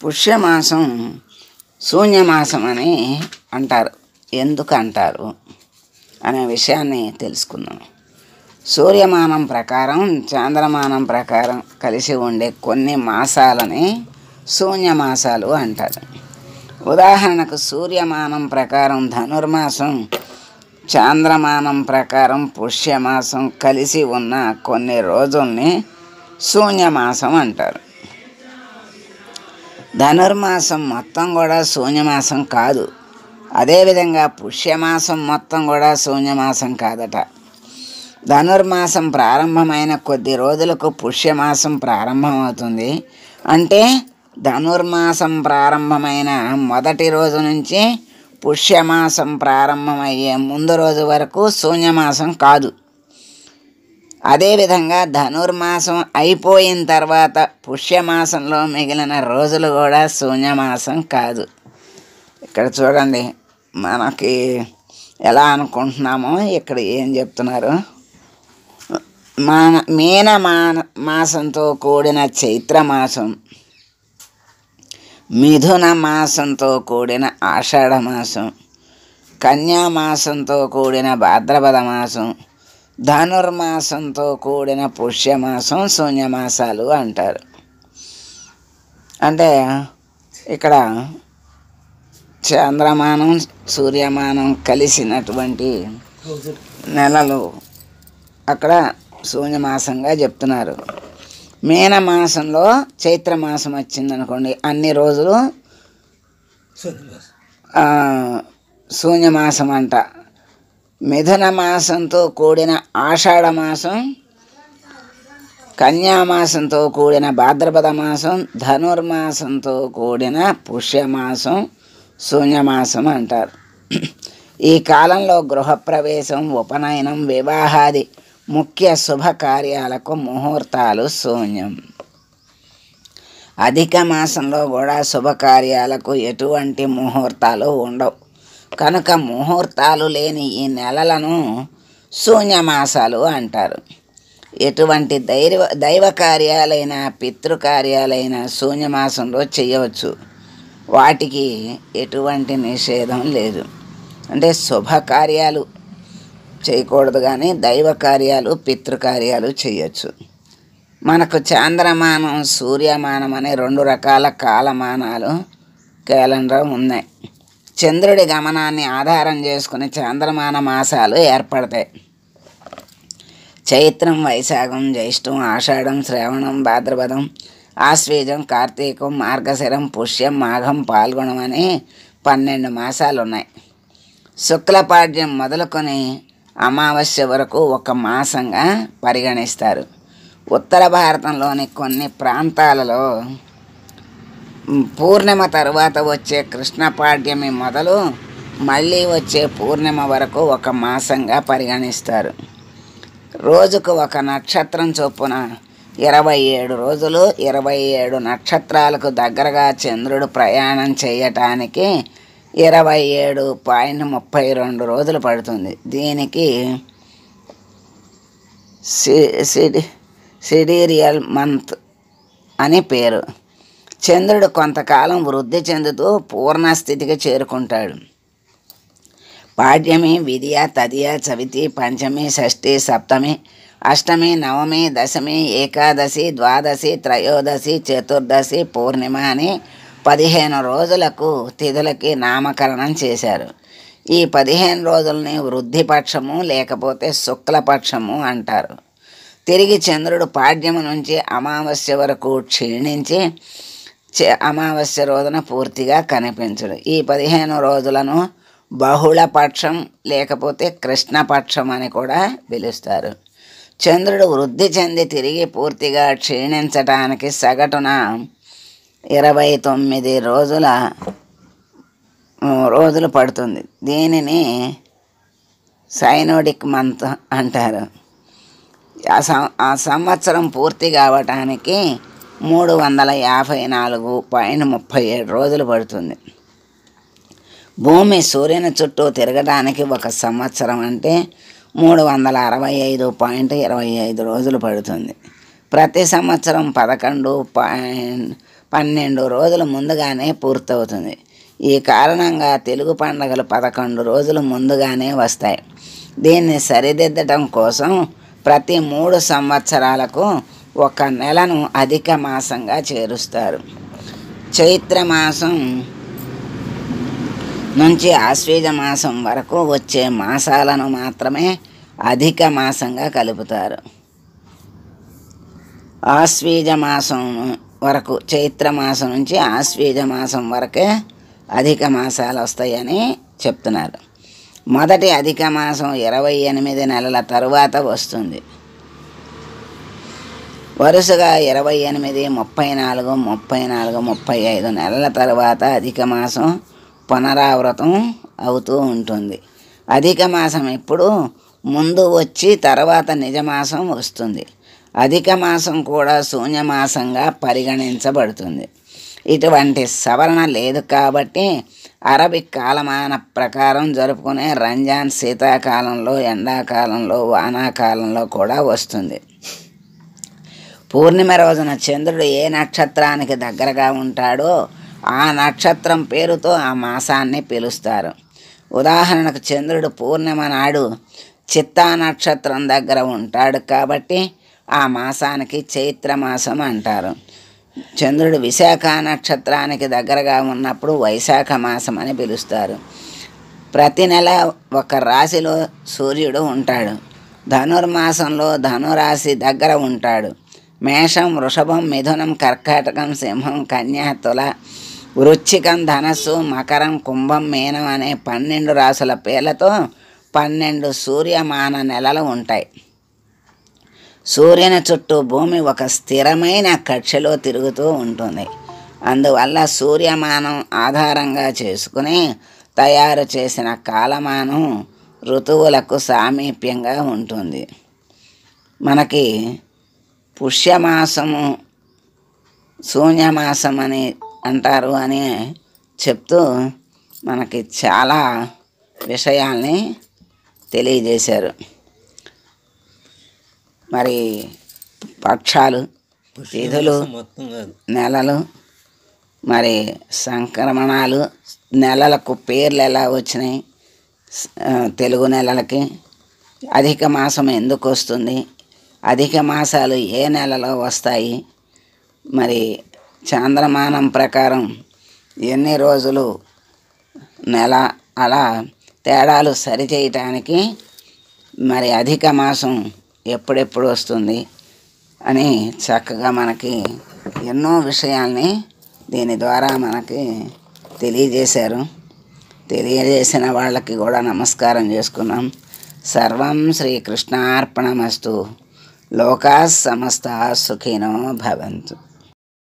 పుష్యమాసం శూన్యమాసం అని అంటారు. ఎందుకు అంటారు అనే విషయాన్ని తెలుసుకుందాం. సూర్యమానం ప్రకారం చాంద్రమానం ప్రకారం కలిసి ఉండే కొన్ని మాసాలని శూన్యమాసాలు అంటారు. ఉదాహరణకు సూర్యమానం ప్రకారం ధనుర్మాసం, చాంద్రమానం ప్రకారం పుష్యమాసం కలిసి ఉన్న కొన్ని రోజుల్ని శూన్యమాసం అంటారు. ధనుర్మాసం మొత్తం కూడా శూన్యమాసం కాదు. అదేవిధంగా పుష్యమాసం మొత్తం కూడా శూన్యమాసం కాదట. ధనుర్మాసం ప్రారంభమైన కొద్ది రోజులకు పుష్యమాసం ప్రారంభమవుతుంది. అంటే ధనుర్మాసం ప్రారంభమైన మొదటి రోజు నుంచి పుష్యమాసం ప్రారంభమయ్యే ముందు రోజు వరకు శూన్యమాసం కాదు. అదేవిధంగా ధనుర్మాసం అయిపోయిన తర్వాత పుష్యమాసంలో మిగిలిన రోజులు కూడా శూన్యమాసం కాదు. ఇక్కడ చూడండి, మనకి ఎలా అనుకుంటున్నామో ఇక్కడ ఏం చెప్తున్నారు. మీన మాసంతో కూడిన చైత్రమాసం, మిథున మాసంతో కూడిన ఆషాఢ మాసం, కన్యామాసంతో కూడిన భాద్రపద మాసం, ధనుర్మాసంతో కూడిన పుష్యమాసం శూన్యమాసాలు అంటారు. అంటే ఇక్కడ చంద్రమానం సూర్యమానం కలిసినటువంటి నెలలు అక్కడ శూన్యమాసంగా చెప్తున్నారు. మీనమాసంలో చైత్రమాసం వచ్చిందనుకోండి, అన్ని రోజులు శూన్యమాసం అంట. మిథున మాసంతో కూడిన ఆషాఢ మాసం, కన్యామాసంతో కూడిన భాద్రపద మాసం, ధనుర్మాసంతో కూడిన పుష్యమాసం శూన్యమాసం అంటారు. ఈ కాలంలో గృహప్రవేశం, ఉపనయనం, వివాహాది ముఖ్య శుభకార్యాలకు ముహూర్తాలు శూన్యం. అధిక మాసంలో కూడా శుభకార్యాలకు ఎటువంటి ముహూర్తాలు ఉండవు. కనుక ముహూర్తాలు లేని ఈ నెలలను శూన్యమాసాలు అంటారు. ఎటువంటి దైవ కార్యాలైన పితృకార్యాలైన శూన్యమాసంలో చేయవచ్చు. వాటికి ఎటువంటి నిషేధం లేదు. అంటే శుభకార్యాలు చేయకూడదు, కానీ దైవ కార్యాలు పితృకార్యాలు చేయొచ్చు. మనకు చాంద్రమానం, సూర్యమానం అనే రెండు రకాల కాలమానాలు క్యాలెండర్ ఉన్నాయి. చంద్రుడి గమనాన్ని ఆధారం చేసుకుని చాంద్రమాన మాసాలు ఏర్పడతాయి. చైత్రం, వైశాఖం, జ్యేష్టం, ఆషాఢం, శ్రావణం, భాద్రపదం, ఆశ్వీజం, కార్తీకం, మార్గశిరం, పుష్యం, మాఘం, పాల్గొనం అని 12 మాసాలు ఉన్నాయి. శుక్లపాడ్యం మొదలుకొని అమావాస్య వరకు ఒక మాసంగా పరిగణిస్తారు. ఉత్తర భారతంలోని కొన్ని ప్రాంతాలలో పూర్ణిమ తరువాత వచ్చే కృష్ణపాడ్యమి మొదలు మళ్ళీ వచ్చే పూర్ణిమ వరకు ఒక మాసంగా పరిగణిస్తారు. రోజుకు ఒక నక్షత్రం చొప్పున 27 రోజులు 27 నక్షత్రాలకు దగ్గరగా చంద్రుడు ప్రయాణం చేయటానికి 27.32 రోజులు పడుతుంది. దీనికి సిడీరియల్ మంత్ అని పేరు. చంద్రుడు కొంతకాలం వృద్ధి చెందుతూ పూర్ణస్థితికి చేరుకుంటాడు. పాడ్యమి, విదియ, తదియ, చవితి, పంచమి, షష్ఠి, సప్తమి, అష్టమి, నవమి, దశమి, ఏకాదశి, ద్వాదశి, త్రయోదశి, చతుర్దశి, పూర్ణిమ అని 15 రోజులకు తిథులకి నామకరణం చేశారు. ఈ 15 రోజులని వృద్ధిపక్షము లేకపోతే శుక్లపక్షము అంటారు. తిరిగి చంద్రుడు పాడ్యము నుంచి అమావాస్య వరకు క్షీణించి అమావాస్య రోజున పూర్తిగా కనిపించడు. ఈ 15 రోజులను బహుళపక్షం లేకపోతే కృష్ణపక్షం అని కూడా పిలుస్తారు. చంద్రుడు వృద్ధి చెంది తిరిగి పూర్తిగా క్షీణించటానికి సగటున 29 రోజులు పడుతుంది. దీనిని సైనోడిక్ మంత్ అంటారు. ఆ సంవత్సరం పూర్తి కావటానికి 354.37 రోజులు పడుతుంది. భూమి సూర్యుని చుట్టూ తిరగడానికి ఒక సంవత్సరం అంటే 365.25 రోజులు పడుతుంది. ప్రతి సంవత్సరం 12 రోజులు ముందుగానే పూర్తవుతుంది. ఈ కారణంగా తెలుగు పండుగలు 11 రోజులు ముందుగానే వస్తాయి. దీన్ని సరిదిద్దటం కోసం ప్రతి 3 సంవత్సరాలకు ఒక నెలను అధిక మాసంగా చేరుస్తారు. చైత్రమాసం నుంచి ఆశ్వీజ మాసం వరకు వచ్చే మాసాలను మాత్రమే అధిక మాసంగా కలుపుతారు. ఆశ్వీజ మాసం వరకు, చైత్రమాసం నుంచి ఆశ్వీజ మాసం వరకే అధిక మాసాలు వస్తాయని చెప్తున్నారు. మొదటి అధిక మాసం 28 నెలల తరువాత వస్తుంది. వరుసగా 28, 34, 34, 35 నెలల తరువాత అధిక మాసం పునరావృతం అవుతూ ఉంటుంది. అధిక మాసం ఇప్పుడు ముందు వచ్చి తర్వాత నిజమాసం వస్తుంది. అధిక మాసం కూడా శూన్యమాసంగా పరిగణించబడుతుంది. ఇటువంటి సవరణ లేదు కాబట్టి అరబిక్ కాలమాన ప్రకారం జరుపుకునే రంజాన్ శీతాకాలంలో, ఎండాకాలంలో, వానాకాలంలో కూడా వస్తుంది. పూర్ణిమ రోజున చంద్రుడు ఏ నక్షత్రానికి దగ్గరగా ఉంటాడో ఆ నక్షత్రం పేరుతో ఆ మాసాన్ని పిలుస్తారు. ఉదాహరణకు చంద్రుడు పూర్ణిమ నాడు చిత్తా నక్షత్రం దగ్గర ఉంటాడు కాబట్టి ఆ మాసానికి చైత్రమాసం అంటారు. చంద్రుడు విశాఖ నక్షత్రానికి దగ్గరగా ఉన్నప్పుడు వైశాఖ మాసం అని పిలుస్తారు. ప్రతి నెల ఒక రాశిలో సూర్యుడు ఉంటాడు. ధనుర్మాసంలో ధనురాశి దగ్గర ఉంటాడు. మేషం, వృషభం, మిథునం, కర్కాటకం, సింహం, కన్య, తుల, వృశ్చికం, ధనస్సు, మకరం, కుంభం, మీనం అనే 12 రాశుల పేర్లతో 12 సూర్యమాన నెలలు ఉంటాయి. సూర్యుని చుట్టూ భూమి ఒక స్థిరమైన కక్షలో తిరుగుతూ ఉంటుంది. అందువల్ల సూర్యమానం ఆధారంగా చేసుకుని తయారు చేసిన కాలమానం ఋతువులకు సామీప్యంగా ఉంటుంది. మనకి పుష్యమాసము శూన్యమాసం అని అంటారు అని చెప్తూ మనకి చాలా విషయాల్ని తెలియజేశారు. మరి పక్షాలు, తిథులు, నెలలు, మరి సంక్రమణాలు, నెలలకు పేర్లు ఎలా వచ్చినాయి, తెలుగు నెలలకి అధిక మాసం ఎందుకు వస్తుంది, అధిక మాసాలు ఏ నెలలో వస్తాయి, మరి చాంద్రమానం ప్రకారం ఎన్ని రోజులు నెల, అలా తేడాలు సరిచేయటానికి మరి అధిక మాసం ఎప్పుడెప్పుడు వస్తుంది అని చక్కగా మనకి ఎన్నో విషయాల్ని దీని ద్వారా మనకి తెలియజేశారు. తెలియజేసిన వాళ్ళకి కూడా నమస్కారం చేసుకున్నాం. సర్వం శ్రీకృష్ణార్పణమస్తు. లోకా సమస్తా సుఖినో భవంతు.